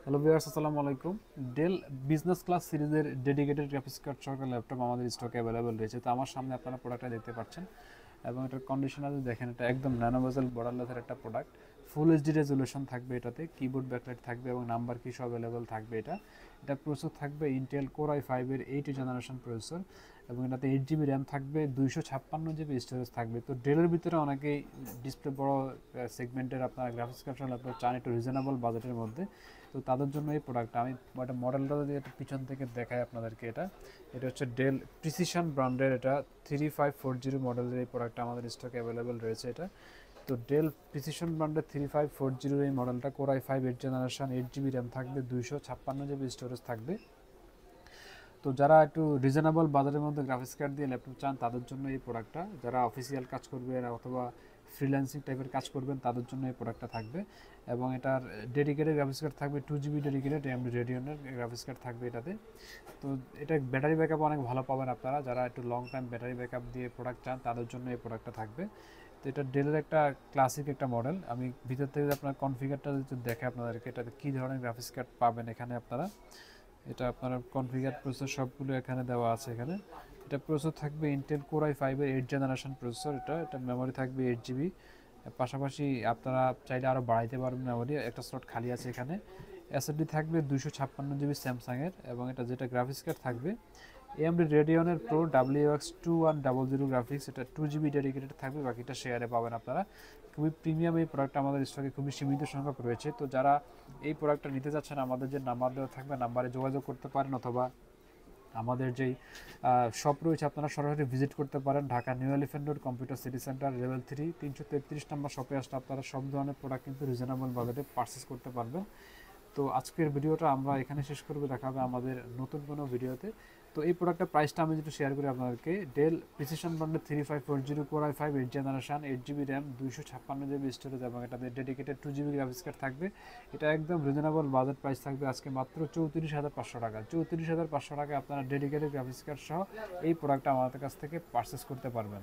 Hello viewers, আসসালামু আলাইকুম। Del business class সিরিজের ডেডিকেটেড গ্রাফিক্স কার্ড সহকারে ল্যাপটপ আমাদের স্টকে অ্যাভেলেবেল রয়েছে। তো আমার সামনে আপনারা প্রোডাক্টটা দেখতে পাচ্ছেন এবং এটার কন্ডিশনাল দেখেন, এটা একদম ন্যানো বেজেল বর্ডারলেসের একটা প্রোডাক্ট। ফুল এইচডি রেজলিউশন থাকবে এটাতে, কিবোর্ড ব্যাকলাইট থাকবে এবং নাম্বার কি সব অ্যাভেলেবেল থাকবে। এটা প্রসেসর থাকবে ইন্টেল কোর i5-এর 8 জেনারেশন প্রসেসর এবং এটাতে 8 জিবি র্যাম থাকবে, 256 জিবি স্টোরেজ থাকবে। তো ডেলের ভিতরে অনেকেই ডিসপ্লে বড় সেগমেন্টের আপনার গ্রাফিক্স কার্ড ল্যাপটপ চান একটু রিজনেবল বাজেটের মধ্যে। তো তাদের জন্য এই প্রোডাক্টটা আমি একটা মডেলটা যদি একটা পিছন থেকে দেখাই আপনাদেরকে, এটা হচ্ছে ডেল প্রিসিশন ব্র্যান্ডের, এটা 3540 মডেলের এই প্রোডাক্টটা আমাদের স্টকে অ্যাভেলেবেল রয়েছে। তো ডেল প্রিসিশন ব্র্যান্ডের 3540 এই মডেলটা core i5 8 generation, 8 GB RAM থাকবে, 256 জিবি স্টোরেজ থাকবে। তো যারা একটু রিজনেবল বাজারের মধ্যে গ্রাফিক্স কার্ড দিয়ে ল্যাপটপ চান তাদের জন্য এই প্রোডাক্টটা, যারা অফিসিয়াল কাজ করবেন অথবা ফ্রিল্যান্সিং টাইপের কাজ করবেন তাদের জন্য এই প্রোডাক্টটা থাকবে। এবং এটার ডেডিকেটেড গ্রাফিক্স কার্ড থাকবে, 2 জিবি ডেডিকেটেড AMD রেডিয়নের গ্রাফিক্স কার্ড থাকবে এটাতে। তো এটা ব্যাটারি ব্যাকআপ অনেক ভালো পাবেন আপনারা, যারা একটু লং টাইম ব্যাটারি ব্যাকআপ দিয়ে প্রোডাক্ট চান তাদের জন্য এই প্রোডাক্টটা থাকবে। তো এটা ডেলের একটা ক্লাসিক একটা মডেল। আমি ভিতর থেকে আপনার কনফিগারটা যদি দেখে আপনাদেরকে, এটাতে কী ধরনের গ্রাফিক্স কার্ড পাবেন এখানে আপনারা, এটা আপনার কনফিগার প্রসেসর সবগুলো এখানে দেওয়া আছে। এটা প্রসেসর থাকবে ইন্টেল কোর i5-এর 8 জেনারেশন প্রসেসর। এটা মেমোরি থাকবে 8 জিবি, পাশাপাশি আপনারা চাইলে আরও বাড়াইতে পারবেন মেমোরি, একটা স্লট খালি আছে এখানে। এসএসডি থাকবে 256 জিবি স্যামসাংয়ের, এবং এটা যেটা গ্রাফিক্স কার্ড থাকবে AMD রেডিয়নের প্রো WX2100 গ্রাফিক্স, এটা 2 জিবি ডেডিকেটেড থাকবে, বাকিটা শেয়ারে পাবেন আপনারা। খুবই প্রিমিয়াম এই প্রোডাক্টটা আমাদের স্টকে খুবই সীমিত সংখ্যক রয়েছে। তো যারা এই প্রোডাক্টটা নিতে চাচ্ছেন আমাদের যে নাম্বার দেওয়া থাকবে নাম্বারে যোগাযোগ করতে পারেন, অথবা আমাদের যেই শপ রয়েছে আপনারা সরাসরি ভিজিট করতে পারেন। Dhaka new elephant road computer city centre level 3 333 নম্বর শপে আসলে আপনারা সব ধরনের প্রোডাক্ট কিন্তু রিজনেবল বাজেটে পারচেস করতে পারবেন। তো আজকের ভিডিওটা আমরা এখানে শেষ করবো, দেখা হবে আমাদের নতুন কোনো ভিডিওতে। তো এই প্রোডাক্টের প্রাইসটা আমি যেটা শেয়ার করি আপনাদেরকে, ডেল প্রিসিশন ব্র্যান্ডের 3540 core i5 8 generation, 8 GB RAM, 256 GB storage এবং এটাতে ডেডিকেটেড 2 জিবি গ্রাফিক্স কার্ড থাকবে। এটা একদম রিজনেবল বাজেট প্রাইস থাকবে আজকে মাত্র 34,500 টাকা। 34,500 টাকায় আপনারা ডেডিকেটেড গ্রাফিক্স কার্ড সহ এই প্রোডাক্টটা আমাদের কাছ থেকে পারচেস করতে পারবেন।